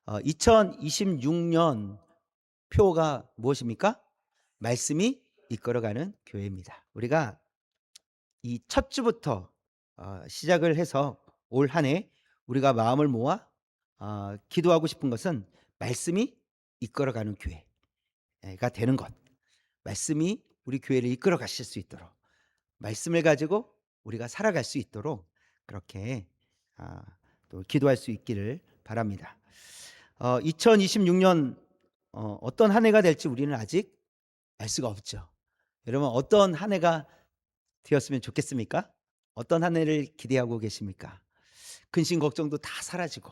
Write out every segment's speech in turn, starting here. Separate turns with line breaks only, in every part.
2026년 표가 무엇입니까? 말씀이 이끌어가는 교회입니다. 우리가 이 첫 주부터 시작을 해서 올 한 해 우리가 마음을 모아 기도하고 싶은 것은 말씀이 이끌어가는 교회가 되는 것. 말씀이 우리 교회를 이끌어 가실 수 있도록, 말씀을 가지고 우리가 살아갈 수 있도록 그렇게 아 또 기도할 수 있기를 바랍니다. 2026년 어떤 한 해가 될지 우리는 아직 알 수가 없죠. 여러분, 어떤 한 해가 되었으면 좋겠습니까? 어떤 한 해를 기대하고 계십니까? 근심 걱정도 다 사라지고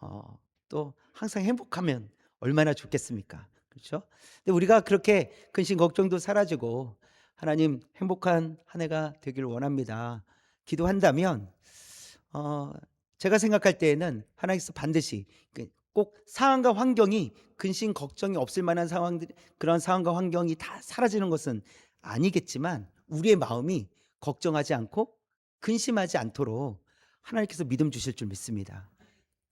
어 또 항상 행복하면 얼마나 좋겠습니까? 그렇죠? 근데 우리가 그렇게 근심 걱정도 사라지고 하나님 행복한 한 해가 되기를 원합니다. 기도한다면 어 제가 생각할 때에는 하나님께서 반드시 꼭 상황과 환경이 근심 걱정이 없을 만한 상황들, 그런 상황과 환경이 다 사라지는 것은 아니겠지만 우리의 마음이 걱정하지 않고 근심하지 않도록 하나님께서 믿음 주실 줄 믿습니다.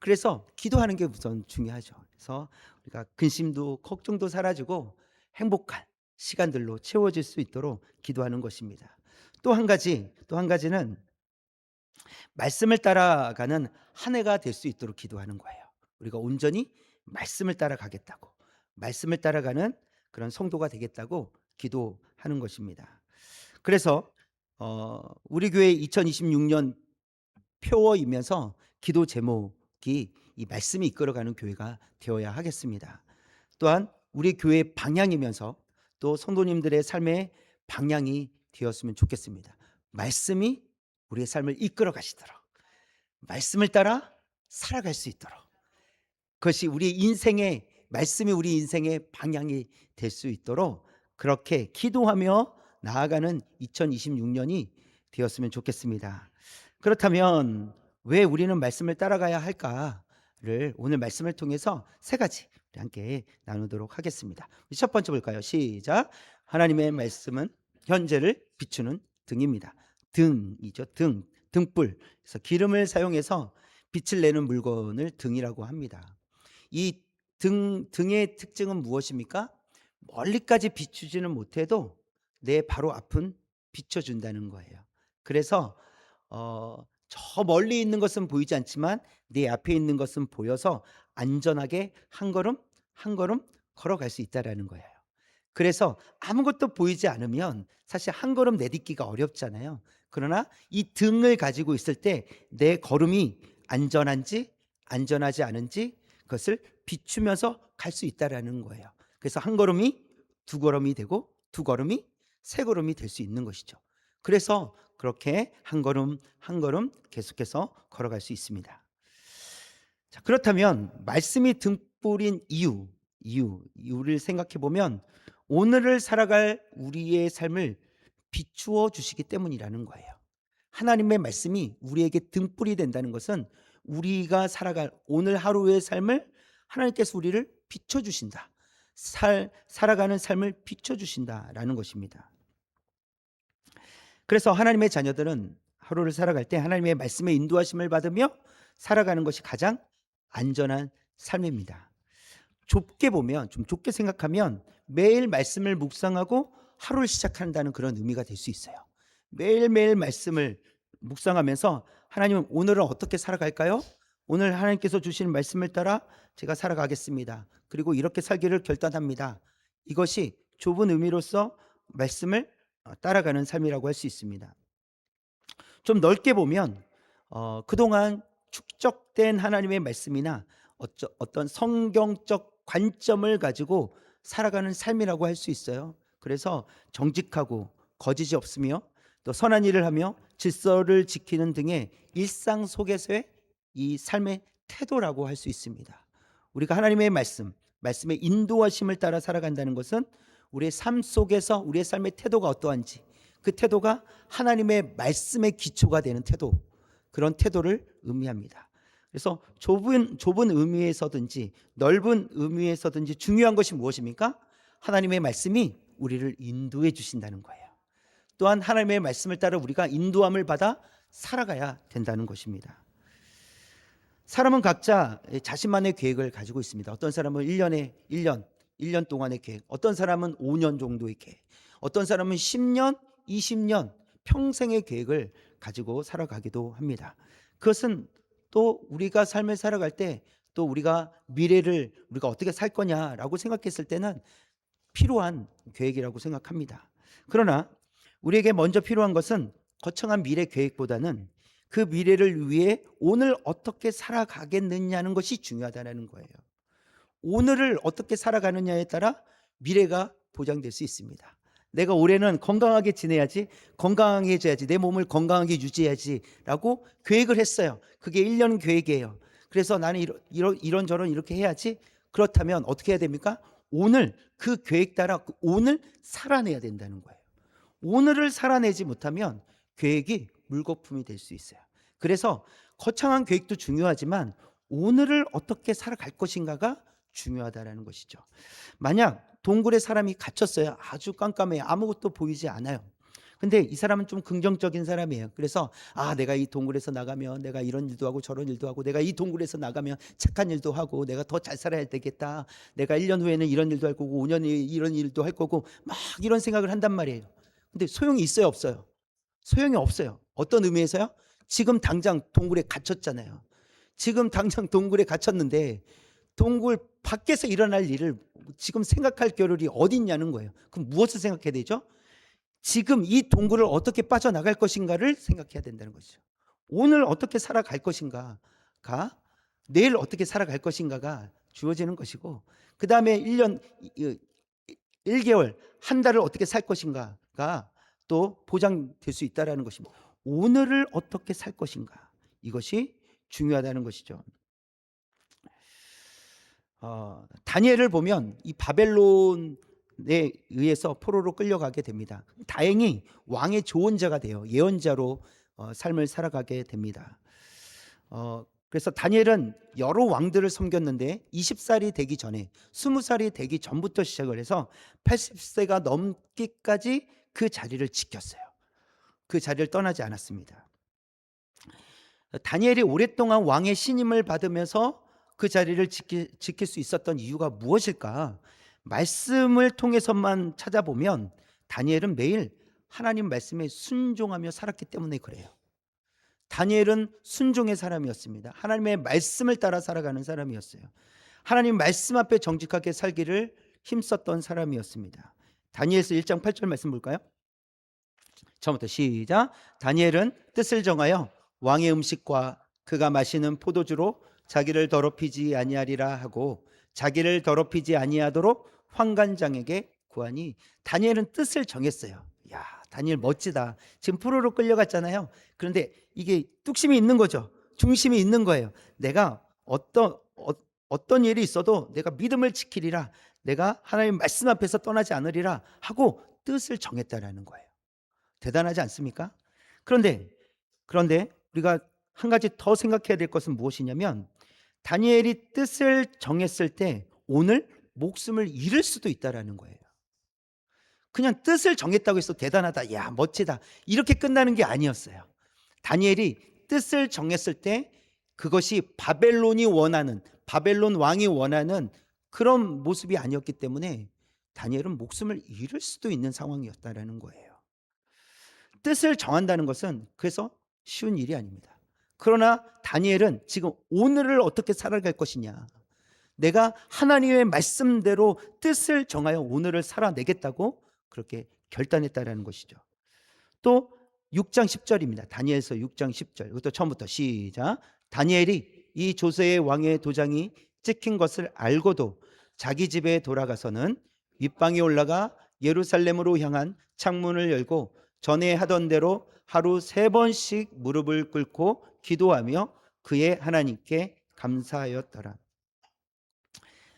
그래서 기도하는 게 우선 중요하죠. 그래서 우리가 근심도 걱정도 사라지고 행복한 시간들로 채워질 수 있도록 기도하는 것입니다. 또 한 가지는 말씀을 따라가는 한 해가 될 수 있도록 기도하는 거예요. 우리가 온전히 말씀을 따라가겠다고, 말씀을 따라가는 그런 성도가 되겠다고 기도하는 것입니다. 그래서 우리 교회 2026년 표어이면서 기도 제목이 이 말씀이 이끌어가는 교회가 되어야 하겠습니다. 또한 우리 교회의 방향이면서 또 성도님들의 삶의 방향이 되었으면 좋겠습니다. 말씀이 우리의 삶을 이끌어 가시도록, 말씀을 따라 살아갈 수 있도록, 그것이 우리 인생의 말씀이 우리 인생의 방향이 될 수 있도록 그렇게 기도하며 나아가는 2026년이 되었으면 좋겠습니다. 그렇다면 왜 우리는 말씀을 따라가야 할까를 오늘 말씀을 통해서 세 가지 우리 함께 나누도록 하겠습니다. 첫 번째 볼까요? 시작. 하나님의 말씀은 현재를 비추는 등입니다. 등이죠. 등불. 그래서 기름을 사용해서 빛을 내는 물건을 등이라고 합니다. 이 등의 특징은 무엇입니까? 멀리까지 비추지는 못해도 내 바로 앞은 비춰준다는 거예요. 그래서 저 멀리 있는 것은 보이지 않지만 내 앞에 있는 것은 보여서 안전하게 한 걸음 한 걸음 걸어갈 수 있다라는 거예요. 그래서 아무것도 보이지 않으면 사실 한 걸음 내딛기가 어렵잖아요. 그러나 이 등을 가지고 있을 때 내 걸음이 안전한지 안전하지 않은지 그것을 비추면서 갈 수 있다라는 거예요. 그래서 한 걸음이 두 걸음이 되고 두 걸음이 세 걸음이 될 수 있는 것이죠. 그래서 그렇게 한 걸음 한 걸음 계속해서 걸어갈 수 있습니다. 자, 그렇다면 말씀이 등불인 이유를 생각해 보면 오늘을 살아갈 우리의 삶을 비추어 주시기 때문이라는 거예요. 하나님의 말씀이 우리에게 등불이 된다는 것은 우리가 살아갈 오늘 하루의 삶을 하나님께서 우리를 비춰 주신다. 살아가는 삶을 비춰 주신다라는 것입니다. 그래서 하나님의 자녀들은 하루를 살아갈 때 하나님의 말씀의 인도하심을 받으며 살아가는 것이 가장 안전한 삶입니다. 좁게 보면, 좀 좁게 생각하면 매일 말씀을 묵상하고 하루를 시작한다는 그런 의미가 될 수 있어요. 매일매일 말씀을 묵상하면서 하나님 오늘은 어떻게 살아갈까요? 오늘 하나님께서 주시는 말씀을 따라 제가 살아가겠습니다. 그리고 이렇게 살기를 결단합니다. 이것이 좁은 의미로서 말씀을 따라가는 삶이라고 할 수 있습니다. 좀 넓게 보면 그동안 축적된 하나님의 말씀이나 어떤 성경적 관점을 가지고 살아가는 삶이라고 할 수 있어요. 그래서 정직하고 거짓이 없으며 또 선한 일을 하며 질서를 지키는 등의 일상 속에서의 이 삶의 태도라고 할 수 있습니다. 우리가 하나님의 말씀의 인도하심을 따라 살아간다는 것은 우리의 삶 속에서 우리의 삶의 태도가 어떠한지, 그 태도가 하나님의 말씀의 기초가 되는 태도, 그런 태도를 의미합니다. 그래서 좁은 의미에서든지 넓은 의미에서든지 중요한 것이 무엇입니까? 하나님의 말씀이 우리를 인도해 주신다는 거예요. 또한 하나님의 말씀을 따라 우리가 인도함을 받아 살아가야 된다는 것입니다. 사람은 각자 자신만의 계획을 가지고 있습니다. 어떤 사람은 1년 동안의 계획, 어떤 사람은 5년 정도의 계획, 어떤 사람은 10년, 20년, 평생의 계획을 가지고 살아가기도 합니다. 그것은 또 우리가 삶을 살아갈 때 또 우리가 미래를 우리가 어떻게 살 거냐라고 생각했을 때는 필요한 계획이라고 생각합니다. 그러나 우리에게 먼저 필요한 것은 거창한 미래 계획보다는 그 미래를 위해 오늘 어떻게 살아가겠느냐는 것이 중요하다는 거예요. 오늘을 어떻게 살아가느냐에 따라 미래가 보장될 수 있습니다. 내가 올해는 건강하게 지내야지, 건강해져야지, 내 몸을 건강하게 유지해야지 라고 계획을 했어요. 그게 1년 계획이에요. 그래서 나는 이런저런 이렇게 해야지. 그렇다면 어떻게 해야 됩니까? 오늘 그 계획 따라 오늘 살아내야 된다는 거예요. 오늘을 살아내지 못하면 계획이 물거품이 될 수 있어요. 그래서 거창한 계획도 중요하지만 오늘을 어떻게 살아갈 것인가가 중요하다는 것이죠. 만약 동굴에 사람이 갇혔어요. 아주 깜깜해요. 아무것도 보이지 않아요. 근데 이 사람은 좀 긍정적인 사람이에요. 그래서 내가 이 동굴에서 나가면 내가 이런 일도 하고 저런 일도 하고, 내가 이 동굴에서 나가면 착한 일도 하고 내가 더 잘 살아야 되겠다. 내가 1년 후에는 이런 일도 할 거고 5년 후에 이런 일도 할 거고 막 이런 생각을 한단 말이에요. 근데 소용이 있어요, 없어요? 소용이 없어요. 어떤 의미에서요? 지금 당장 동굴에 갇혔잖아요. 지금 당장 동굴에 갇혔는데 동굴 밖에서 일어날 일을 지금 생각할 겨를이 어디 있냐는 거예요. 그럼 무엇을 생각해야 되죠? 지금 이 동굴을 어떻게 빠져나갈 것인가를 생각해야 된다는 것이죠. 오늘 어떻게 살아갈 것인가가, 내일 어떻게 살아갈 것인가가 주어지는 것이고, 그 다음에 1년, 1개월, 한 달을 어떻게 살 것인가가 또 보장될 수 있다는 것입니다. 오늘을 어떻게 살 것인가, 이것이 중요하다는 것이죠. 다니엘을 보면 이 바벨론에 의해서 포로로 끌려가게 됩니다. 다행히 왕의 조언자가 돼요. 예언자로 삶을 살아가게 됩니다. 그래서 다니엘은 여러 왕들을 섬겼는데 20살이 되기 전에 20살이 되기 전부터 시작을 해서 80세가 넘기까지 그 자리를 지켰어요. 그 자리를 떠나지 않았습니다. 다니엘이 오랫동안 왕의 신임을 받으면서 그 자리를 지킬 수 있었던 이유가 무엇일까? 말씀을 통해서만 찾아보면 다니엘은 매일 하나님 말씀에 순종하며 살았기 때문에 그래요. 다니엘은 순종의 사람이었습니다. 하나님의 말씀을 따라 살아가는 사람이었어요. 하나님 말씀 앞에 정직하게 살기를 힘썼던 사람이었습니다. 다니엘서 1장 8절 말씀 볼까요? 처음부터 시작. 다니엘은 뜻을 정하여 왕의 음식과 그가 마시는 포도주로 자기를 더럽히지 아니하리라 하고 자기를 더럽히지 아니하도록 환관장에게 구하니, 다니엘은 뜻을 정했어요. 야, 다니엘 멋지다. 지금 포로로 끌려갔잖아요. 그런데 이게 뚝심이 있는 거죠. 중심이 있는 거예요. 내가 어떤 일이 있어도 내가 믿음을 지키리라, 내가 하나님 말씀 앞에서 떠나지 않으리라 하고 뜻을 정했다라는 거예요. 대단하지 않습니까? 그런데 우리가 한 가지 더 생각해야 될 것은 무엇이냐면, 다니엘이 뜻을 정했을 때 오늘 목숨을 잃을 수도 있다라는 거예요. 그냥 뜻을 정했다고 해서 대단하다, 야 멋지다, 이렇게 끝나는 게 아니었어요. 다니엘이 뜻을 정했을 때 그것이 바벨론 왕이 원하는 그런 모습이 아니었기 때문에 다니엘은 목숨을 잃을 수도 있는 상황이었다라는 거예요. 뜻을 정한다는 것은 그래서 쉬운 일이 아닙니다. 그러나 다니엘은 지금 오늘을 어떻게 살아갈 것이냐, 내가 하나님의 말씀대로 뜻을 정하여 오늘을 살아내겠다고 그렇게 결단했다라는 것이죠. 또 6장 10절입니다. 다니엘서 6장 10절. 이것도 처음부터 시작. 다니엘이 이 조세의 왕의 도장이 찍힌 것을 알고도 자기 집에 돌아가서는 윗방에 올라가 예루살렘으로 향한 창문을 열고 전에 하던 대로 하루 3번씩 무릎을 꿇고 기도하며 그의 하나님께 감사하였더라.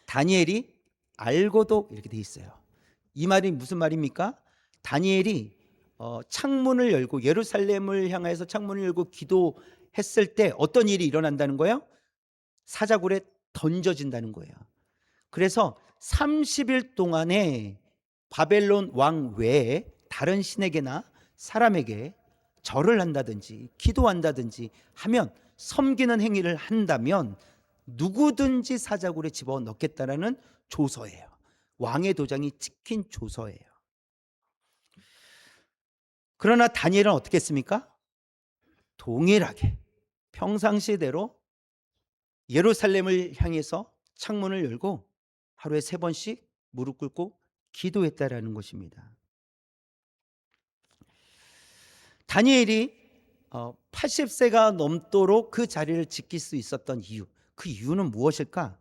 다니엘이 알고도 이렇게 돼 있어요. 이 말이 무슨 말입니까? 다니엘이 창문을 열고 예루살렘을 향해서 창문을 열고 기도했을 때 어떤 일이 일어난다는 거예요? 사자굴에 던져진다는 거예요. 그래서 30일 동안에 바벨론 왕 외에 다른 신에게나 사람에게 절을 한다든지 기도한다든지 하면, 섬기는 행위를 한다면 누구든지 사자굴에 집어넣겠다라는 조서예요. 왕의 도장이 찍힌 조서예요. 그러나 다니엘은 어떻게 했습니까? 동일하게 평상시대로 예루살렘을 향해서 창문을 열고 하루에 3번씩 무릎 꿇고 기도했다라는 것입니다. 다니엘이 80세가 넘도록 그 자리를 지킬 수 있었던 이유, 그 이유는 무엇일까?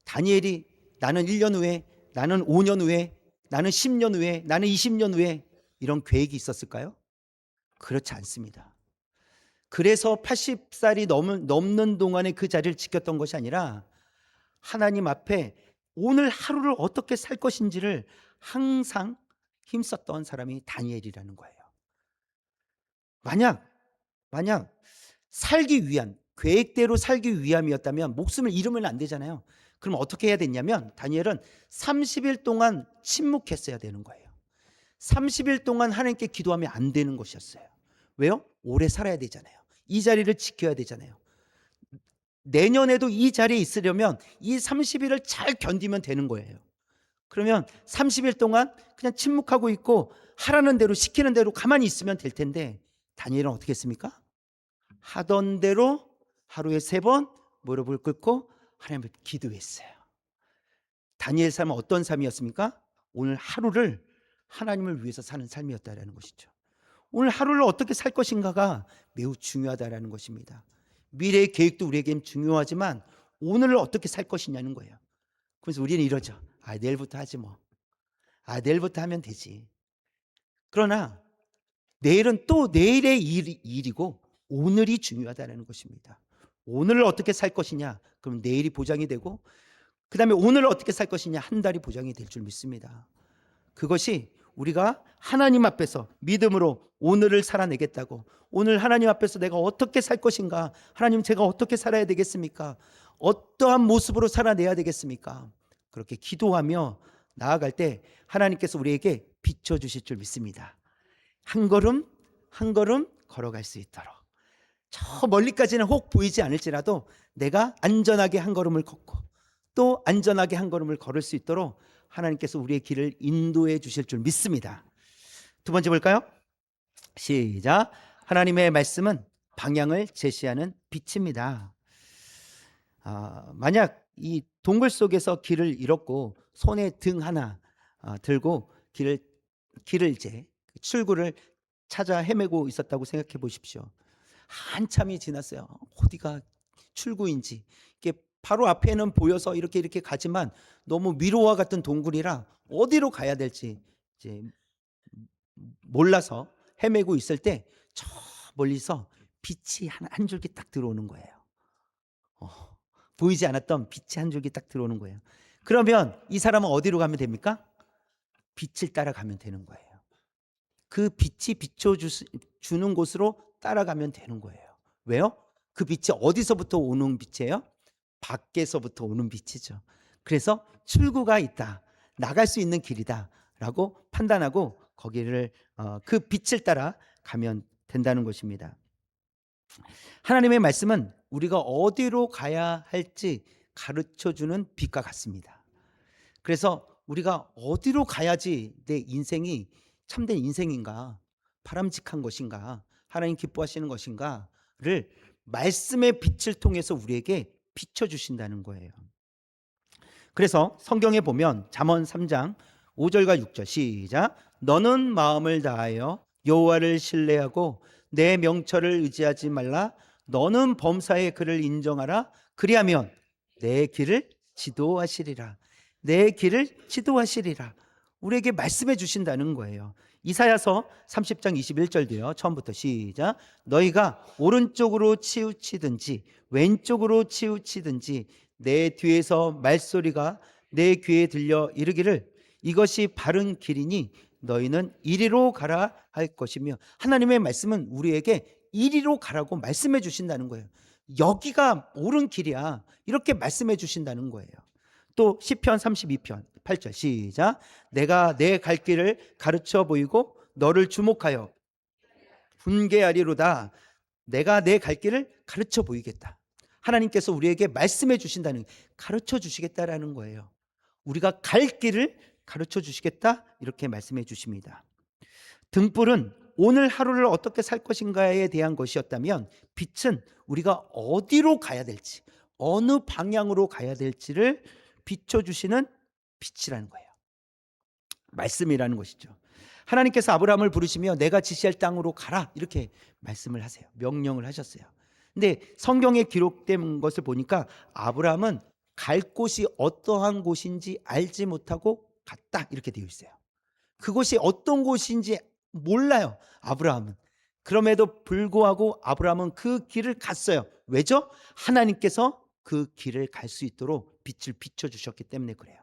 다니엘이 나는 1년 후에, 나는 5년 후에, 나는 10년 후에, 나는 20년 후에 이런 계획이 있었을까요? 그렇지 않습니다. 그래서 80살이 넘는 동안에 그 자리를 지켰던 것이 아니라 하나님 앞에 오늘 하루를 어떻게 살 것인지를 항상 힘썼던 사람이 다니엘이라는 거예요. 만약 살기 위한, 계획대로 살기 위함이었다면 목숨을 잃으면 안 되잖아요. 그럼 어떻게 해야 됐냐면 다니엘은 30일 동안 침묵했어야 되는 거예요. 30일 동안 하나님께 기도하면 안 되는 것이었어요. 왜요? 오래 살아야 되잖아요. 이 자리를 지켜야 되잖아요. 내년에도 이 자리에 있으려면 이 30일을 잘 견디면 되는 거예요. 그러면 30일 동안 그냥 침묵하고 있고 하라는 대로, 시키는 대로 가만히 있으면 될 텐데, 다니엘은 어떻게 했습니까? 하던 대로 하루에 3번 무릎을 꿇고 하나님을 기도했어요. 다니엘 삶은 어떤 삶이었습니까? 오늘 하루를 하나님을 위해서 사는 삶이었다라는 것이죠. 오늘 하루를 어떻게 살 것인가가 매우 중요하다라는 것입니다. 미래의 계획도 우리에겐 중요하지만 오늘을 어떻게 살 것이냐는 거예요. 그래서 우리는 이러죠. 내일부터 하지 뭐. 내일부터 하면 되지. 그러나 내일은 또 내일의 일이고 오늘이 중요하다는 것입니다. 오늘을 어떻게 살 것이냐, 그럼 내일이 보장이 되고, 그 다음에 오늘을 어떻게 살 것이냐, 한 달이 보장이 될 줄 믿습니다. 그것이 우리가 하나님 앞에서 믿음으로 오늘을 살아내겠다고, 오늘 하나님 앞에서 내가 어떻게 살 것인가, 하나님 제가 어떻게 살아야 되겠습니까? 어떠한 모습으로 살아내야 되겠습니까? 그렇게 기도하며 나아갈 때 하나님께서 우리에게 비춰주실 줄 믿습니다. 한 걸음 한 걸음 걸어갈 수 있도록, 저 멀리까지는 혹 보이지 않을지라도 내가 안전하게 한 걸음을 걷고 또 안전하게 한 걸음을 걸을 수 있도록 하나님께서 우리의 길을 인도해 주실 줄 믿습니다. 두 번째 볼까요? 시작. 하나님의 말씀은 방향을 제시하는 빛입니다. 만약 이 동굴 속에서 길을 잃었고 손에 등 하나 들고 길을 이제 출구를 찾아 헤매고 있었다고 생각해 보십시오. 한참이 지났어요. 어디가 출구인지. 이게 바로 앞에는 보여서 이렇게 가지만 너무 미로와 같은 동굴이라 어디로 가야 될지 이제 몰라서 헤매고 있을 때 저 멀리서 빛이 한 줄기 딱 들어오는 거예요. 보이지 않았던 빛이 한 줄기 딱 들어오는 거예요. 그러면 이 사람은 어디로 가면 됩니까? 빛을 따라가면 되는 거예요. 그 빛이 비춰주는 곳으로 따라가면 되는 거예요. 왜요? 그 빛이 어디서부터 오는 빛이에요? 밖에서부터 오는 빛이죠. 그래서 출구가 있다, 나갈 수 있는 길이다 라고 판단하고 거기를 그 빛을 따라 가면 된다는 것입니다. 하나님의 말씀은 우리가 어디로 가야 할지 가르쳐주는 빛과 같습니다. 그래서 우리가 어디로 가야지 내 인생이 참된 인생인가, 바람직한 것인가, 하나님 기뻐하시는 것인가를 말씀의 빛을 통해서 우리에게 비춰주신다는 거예요. 그래서 성경에 보면 잠언 3장 5절과 6절 시작. 너는 마음을 다하여 여호와를 신뢰하고 내 명철을 의지하지 말라. 너는 범사의 그를 인정하라. 그리하면 내 길을 지도하시리라. 내 길을 지도하시리라. 우리에게 말씀해 주신다는 거예요. 이사야서 30장 21절도요. 처음부터 시작. 너희가 오른쪽으로 치우치든지 왼쪽으로 치우치든지 내 뒤에서 말소리가 내 귀에 들려 이르기를 이것이 바른 길이니 너희는 이리로 가라 할 것이며, 하나님의 말씀은 우리에게 이리로 가라고 말씀해 주신다는 거예요. 여기가 옳은 길이야 이렇게 말씀해 주신다는 거예요. 또 시편 32편 8절 시작. 내가 내 갈 길을 가르쳐 보이고 너를 주목하여 분개하리로다. 내가 내 갈 길을 가르쳐 보이겠다. 하나님께서 우리에게 말씀해 주신다는, 가르쳐 주시겠다라는 거예요. 우리가 갈 길을 가르쳐 주시겠다, 이렇게 말씀해 주십니다. 등불은 오늘 하루를 어떻게 살 것인가에 대한 것이었다면, 빛은 우리가 어디로 가야 될지, 어느 방향으로 가야 될지를 비춰주시는 빛이라는 거예요. 말씀이라는 것이죠. 하나님께서 아브라함을 부르시며 내가 지시할 땅으로 가라, 이렇게 말씀을 하세요. 명령을 하셨어요. 근데 성경에 기록된 것을 보니까 아브라함은 갈 곳이 어떠한 곳인지 알지 못하고 갔다, 이렇게 되어 있어요. 그곳이 어떤 곳인지 몰라요, 아브라함은. 그럼에도 불구하고 아브라함은 그 길을 갔어요. 왜죠? 하나님께서 그 길을 갈 수 있도록 빛을 비춰주셨기 때문에 그래요.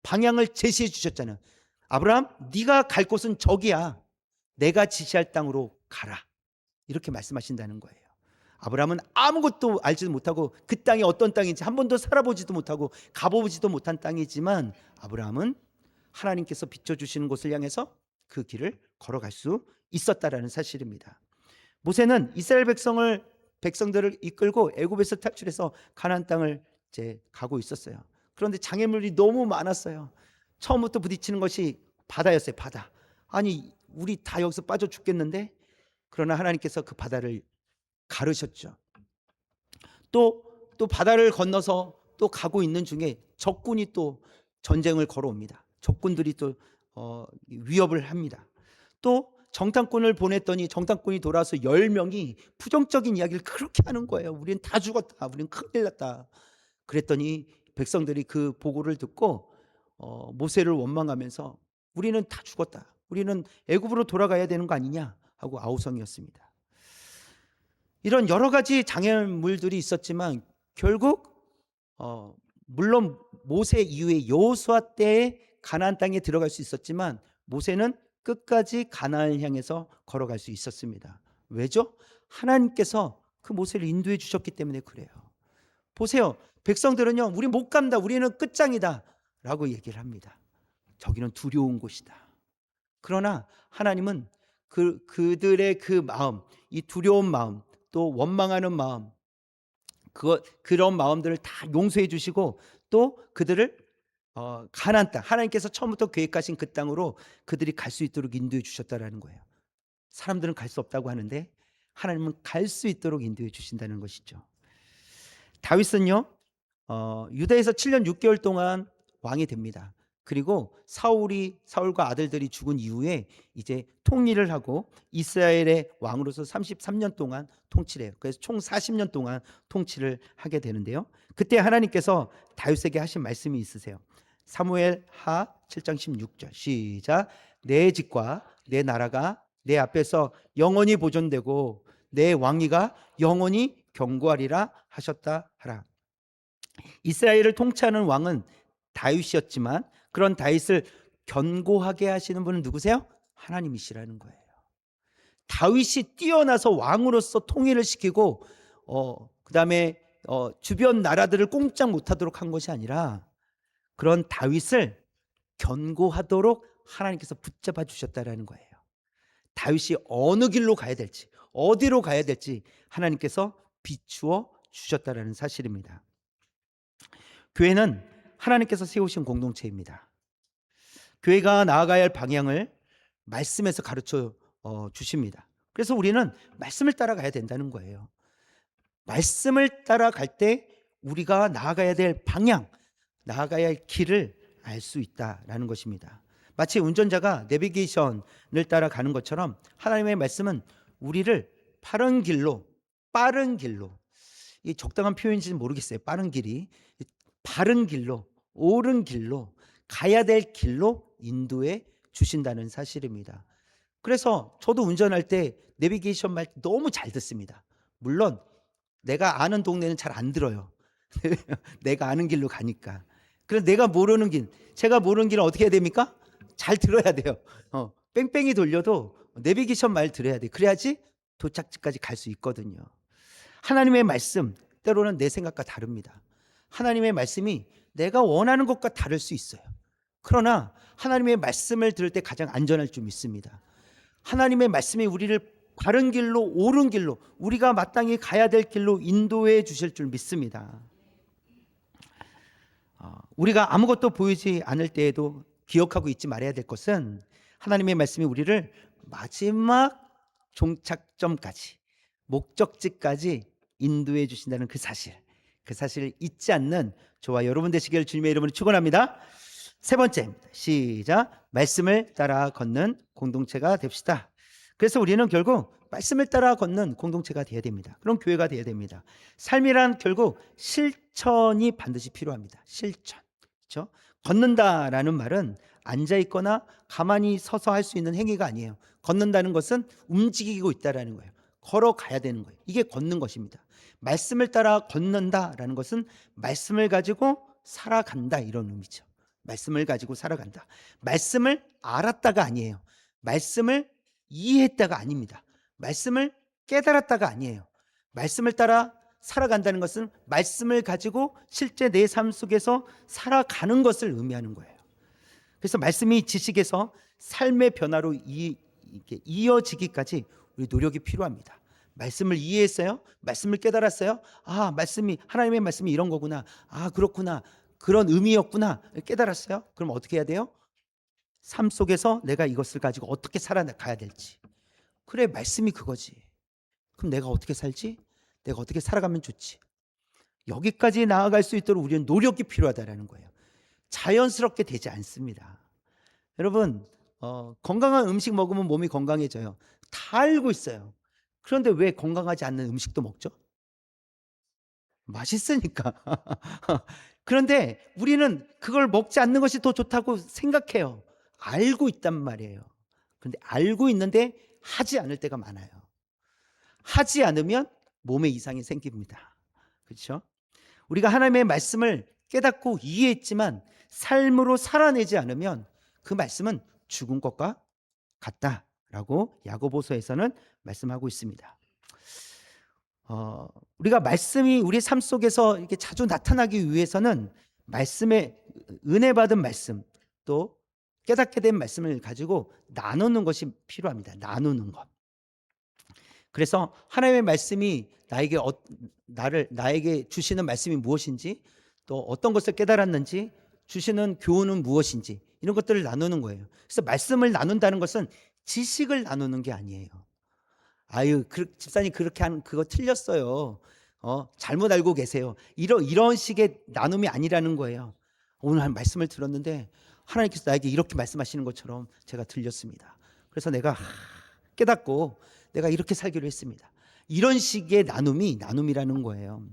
방향을 제시해 주셨잖아요. 아브라함, 네가 갈 곳은 저기야. 내가 지시할 땅으로 가라, 이렇게 말씀하신다는 거예요. 아브라함은 아무것도 알지도 못하고 그 땅이 어떤 땅인지 한 번도 살아보지도 못하고 가보지도 못한 땅이지만, 아브라함은 하나님께서 비춰주시는 곳을 향해서 그 길을 걸어갈 수 있었다라는 사실입니다. 모세는 이스라엘 백성들을 이끌고 애굽에서 탈출해서 가나안 땅을 이제 가고 있었어요. 그런데 장애물이 너무 많았어요. 처음부터 부딪히는 것이 바다였어요. 바다. 아니, 우리 다 여기서 빠져 죽겠는데? 그러나 하나님께서 그 바다를 가르셨죠. 또 바다를 건너서 또 가고 있는 중에 적군이 또 전쟁을 걸어옵니다. 적군들이 또 위협을 합니다. 또 정탐꾼을 보냈더니 정탐꾼이 돌아와서 10명이 부정적인 이야기를 그렇게 하는 거예요. 우리는 다 죽었다, 우리는 큰일 났다. 그랬더니 백성들이 그 보고를 듣고 모세를 원망하면서 우리는 다 죽었다, 우리는 애굽으로 돌아가야 되는 거 아니냐 하고 아우성이었습니다. 이런 여러 가지 장애물들이 있었지만 결국 물론 모세 이후에 여호수아 때에 가나안 땅에 들어갈 수 있었지만, 모세는 끝까지 가나안을 향해서 걸어갈 수 있었습니다. 왜죠? 하나님께서 그 모세를 인도해 주셨기 때문에 그래요. 보세요, 백성들은요, 우리 못 간다, 우리는 끝장이다 라고 얘기를 합니다. 저기는 두려운 곳이다. 그러나 하나님은 그들의 그 마음, 이 두려운 마음, 또 원망하는 마음, 그런 마음들을 다 용서해 주시고, 또 그들을 가나안 땅, 하나님께서 처음부터 계획하신 그 땅으로 그들이 갈 수 있도록 인도해 주셨다라는 거예요. 사람들은 갈 수 없다고 하는데 하나님은 갈 수 있도록 인도해 주신다는 것이죠. 다윗은요, 유다에서 7년 6개월 동안 왕이 됩니다. 그리고 사울과 아들들이 죽은 이후에 이제 통일을 하고 이스라엘의 왕으로서 33년 동안 통치를 해요. 그래서 총 40년 동안 통치를 하게 되는데요. 그때 하나님께서 다윗에게 하신 말씀이 있으세요. 사무엘 하 7장 16절 시작. 내 집과 내 나라가 내 앞에서 영원히 보존되고 내 왕위가 영원히 경고하리라 하셨다 하라. 이스라엘을 통치하는 왕은 다윗이었지만 그런 다윗을 견고하게 하시는 분은 누구세요? 하나님이시라는 거예요. 다윗이 뛰어나서 왕으로서 통일을 시키고 그다음에 주변 나라들을 꼼짝 못하도록 한 것이 아니라, 그런 다윗을 견고하도록 하나님께서 붙잡아 주셨다라는 거예요. 다윗이 어느 길로 가야 될지, 어디로 가야 될지 하나님께서 비추어 주셨다라는 사실입니다. 교회는 하나님께서 세우신 공동체입니다. 교회가 나아가야 할 방향을 말씀에서 가르쳐 주십니다. 그래서 우리는 말씀을 따라가야 된다는 거예요. 말씀을 따라갈 때 우리가 나아가야 될 방향, 나아가야 할 길을 알 수 있다라는 것입니다. 마치 운전자가 내비게이션을 따라가는 것처럼 하나님의 말씀은 우리를 빠른 길로, 이 적당한 표현인지는 모르겠어요. 빠른 길이 바른 길로, 옳은 길로, 가야 될 길로 인도해 주신다는 사실입니다. 그래서 저도 운전할 때 내비게이션 말 너무 잘 듣습니다. 물론 내가 아는 동네는 잘 안 들어요. 내가 아는 길로 가니까. 그래서 제가 모르는 길은 어떻게 해야 됩니까? 잘 들어야 돼요. 뺑뺑이 돌려도 내비게이션 말 들어야 돼. 그래야지 도착지까지 갈 수 있거든요. 하나님의 말씀, 때로는 내 생각과 다릅니다. 하나님의 말씀이 내가 원하는 것과 다를 수 있어요. 그러나 하나님의 말씀을 들을 때 가장 안전할 줄 믿습니다. 하나님의 말씀이 우리를 바른 길로, 옳은 길로, 우리가 마땅히 가야 될 길로 인도해 주실 줄 믿습니다. 우리가 아무것도 보이지 않을 때에도 기억하고 잊지 말아야 될 것은 하나님의 말씀이 우리를 마지막 종착점까지, 목적지까지 인도해 주신다는 그 사실을 잊지 않는 저와 여러분 되시기를 주님의 이름으로 축원합니다. 세 번째, 시작. 말씀을 따라 걷는 공동체가 됩시다. 그래서 우리는 결국 말씀을 따라 걷는 공동체가 되어야 됩니다. 그런 교회가 되어야 됩니다. 삶이란 결국 실천이 반드시 필요합니다. 실천. 그렇죠? 걷는다라는 말은 앉아 있거나 가만히 서서 할 수 있는 행위가 아니에요. 걷는다는 것은 움직이고 있다라는 거예요. 걸어가야 되는 거예요. 이게 걷는 것입니다. 말씀을 따라 걷는다라는 것은 말씀을 가지고 살아간다, 이런 의미죠. 말씀을 가지고 살아간다. 말씀을 알았다가 아니에요. 말씀을 이해했다가 아닙니다. 말씀을 깨달았다가 아니에요. 말씀을 따라 살아간다는 것은 말씀을 가지고 실제 내 삶 속에서 살아가는 것을 의미하는 거예요. 그래서 말씀이 지식에서 삶의 변화로 이어지기까지 우리 노력이 필요합니다. 말씀을 이해했어요? 말씀을 깨달았어요? 아, 말씀이, 하나님의 말씀이 이런 거구나. 아, 그렇구나. 그런 의미였구나. 깨달았어요? 그럼 어떻게 해야 돼요? 삶 속에서 내가 이것을 가지고 어떻게 살아가야 될지. 그래, 말씀이 그거지. 그럼 내가 어떻게 살지? 내가 어떻게 살아가면 좋지? 여기까지 나아갈 수 있도록 우리는 노력이 필요하다는 거예요. 자연스럽게 되지 않습니다. 여러분, 건강한 음식 먹으면 몸이 건강해져요. 다 알고 있어요. 그런데 왜 건강하지 않는 음식도 먹죠? 맛있으니까. 그런데 우리는 그걸 먹지 않는 것이 더 좋다고 생각해요. 알고 있단 말이에요. 그런데 알고 있는데 하지 않을 때가 많아요. 하지 않으면 몸에 이상이 생깁니다. 그렇죠? 우리가 하나님의 말씀을 깨닫고 이해했지만 삶으로 살아내지 않으면 그 말씀은 죽은 것과 같다라고 야고보서에서는 말씀하고 있습니다. 우리가 말씀이 우리 삶 속에서 이렇게 자주 나타나기 위해서는 말씀의 은혜 받은 말씀, 또 깨닫게 된 말씀을 가지고 나누는 것이 필요합니다. 나누는 것. 그래서 하나님의 말씀이 나에게 주시는 말씀이 무엇인지, 또 어떤 것을 깨달았는지, 주시는 교훈은 무엇인지, 이런 것들을 나누는 거예요. 그래서 말씀을 나눈다는 것은 지식을 나누는 게 아니에요. 아유, 집사님 그렇게 한 그거 틀렸어요. 잘못 알고 계세요. 이런 식의 나눔이 아니라는 거예요. 오늘 한 말씀을 들었는데 하나님께서 나에게 이렇게 말씀하시는 것처럼 제가 들렸습니다. 그래서 내가 깨닫고 내가 이렇게 살기로 했습니다. 이런 식의 나눔이라는 거예요.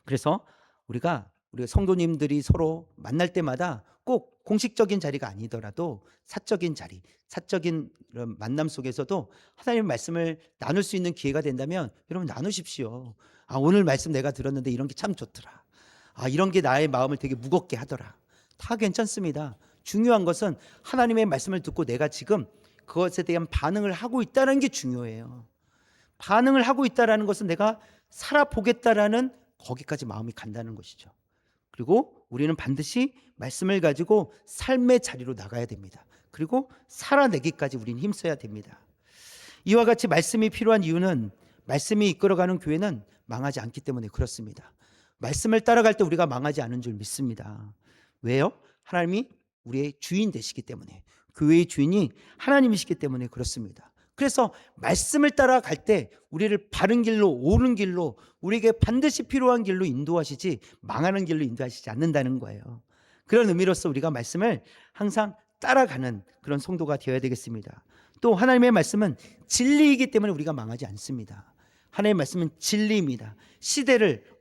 그래서 우리가 성도님들이 서로 만날 때마다 꼭 공식적인 자리가 아니더라도 사적인 자리, 사적인 만남 속에서도 하나님의 말씀을 나눌 수 있는 기회가 된다면 여러분 나누십시오. 아, 오늘 말씀 내가 들었는데 이런 게 참 좋더라. 아, 이런 게 나의 마음을 되게 무겁게 하더라. 다 괜찮습니다. 중요한 것은 하나님의 말씀을 듣고 내가 지금 그것에 대한 반응을 하고 있다는 게 중요해요. 반응을 하고 있다는 것은 내가 살아보겠다라는 거기까지 마음이 간다는 것이죠. 그리고 우리는 반드시 말씀을 가지고 삶의 자리로 나가야 됩니다. 그리고 살아내기까지 우리는 힘써야 됩니다. 이와 같이 말씀이 필요한 이유는 말씀이 이끌어가는 교회는 망하지 않기 때문에 그렇습니다. 말씀을 따라갈 때 우리가 망하지 않은 줄 믿습니다. 왜요? 하나님이 우리의 주인 되시기 때문에, 교회의 주인이 하나님이시기 때문에 그렇습니다. 그래서 말씀을 따라갈 때 우리를 바른 길로, 옳은 길로, 우리에게 반드시 필요한 길로 인도하시지 망하는 길로 인도하시지 않는다는 거예요. 그런 의미로서 우리가 말씀을 항상 따라가는 그런 성도가 되어야 되겠습니다. 또 하나님의 말씀은 진리이기 때문에 우리가 망하지 않습니다. 하나님의 말씀은 진리입니다.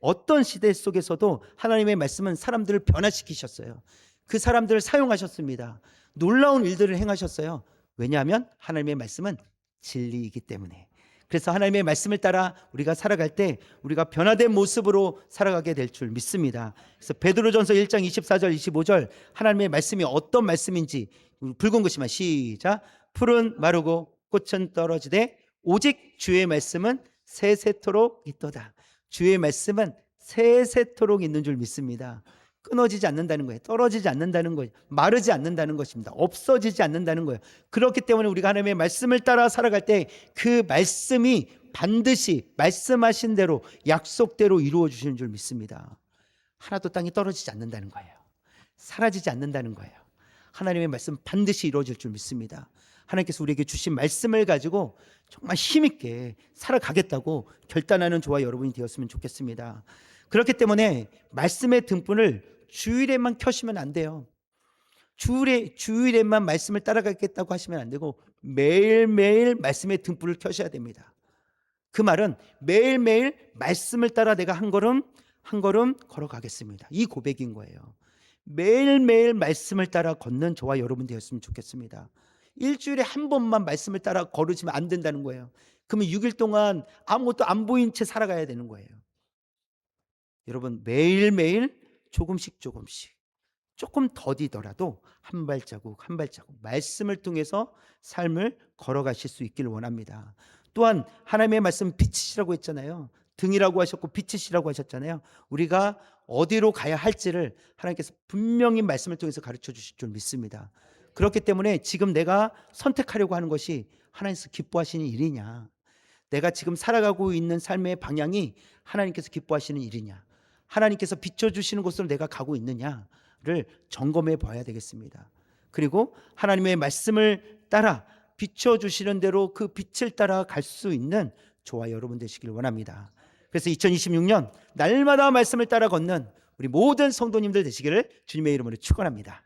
어떤 시대 속에서도 하나님의 말씀은 사람들을 변화시키셨어요. 그 사람들을 사용하셨습니다. 놀라운 일들을 행하셨어요. 왜냐하면 하나님의 말씀은 진리이기 때문에. 그래서 하나님의 말씀을 따라 우리가 살아갈 때 우리가 변화된 모습으로 살아가게 될 줄 믿습니다. 그래서 베드로전서 1장 24절 25절 하나님의 말씀이 어떤 말씀인지 붉은 글씨만 시작. 풀은 마르고 꽃은 떨어지되 오직 주의 말씀은 세세토록 있도다. 주의 말씀은 세세토록 있는 줄 믿습니다. 끊어지지 않는다는 거예요. 떨어지지 않는다는 거예요. 마르지 않는다는 것입니다. 없어지지 않는다는 거예요. 그렇기 때문에 우리가 하나님의 말씀을 따라 살아갈 때 그 말씀이 반드시 말씀하신 대로 약속대로 이루어 주시는 줄 믿습니다. 하나도 땅이 떨어지지 않는다는 거예요. 사라지지 않는다는 거예요. 하나님의 말씀 반드시 이루어질 줄 믿습니다. 하나님께서 우리에게 주신 말씀을 가지고 정말 힘있게 살아가겠다고 결단하는 저와 여러분이 되었으면 좋겠습니다. 그렇기 때문에 말씀의 등불을 주일에만 켜시면 안 돼요. 주일에만 말씀을 따라가겠다고 하시면 안 되고 매일매일 말씀의 등불을 켜셔야 됩니다. 그 말은 매일매일 말씀을 따라 내가 한 걸음 한 걸음 걸어가겠습니다. 이 고백인 거예요. 매일매일 말씀을 따라 걷는 저와 여러분 되었으면 좋겠습니다. 일주일에 한 번만 말씀을 따라 걸으시면 안 된다는 거예요. 그러면 6일 동안 아무것도 안 보인 채 살아가야 되는 거예요. 여러분 매일매일 조금씩 조금 더디더라도 한 발자국 한 발자국 말씀을 통해서 삶을 걸어가실 수 있기를 원합니다. 또한 하나님의 말씀 빛이시라고 했잖아요. 등이라고 하셨고 빛이시라고 하셨잖아요. 우리가 어디로 가야 할지를 하나님께서 분명히 말씀을 통해서 가르쳐 주실 줄 믿습니다. 그렇기 때문에 지금 내가 선택하려고 하는 것이 하나님께서 기뻐하시는 일이냐, 내가 지금 살아가고 있는 삶의 방향이 하나님께서 기뻐하시는 일이냐, 하나님께서 비춰주시는 곳으로 내가 가고 있느냐를 점검해 봐야 되겠습니다. 그리고 하나님의 말씀을 따라 비춰주시는 대로 그 빛을 따라 갈 수 있는 저와 여러분 되시길 원합니다. 그래서 2026년 날마다 말씀을 따라 걷는 우리 모든 성도님들 되시기를 주님의 이름으로 축원합니다.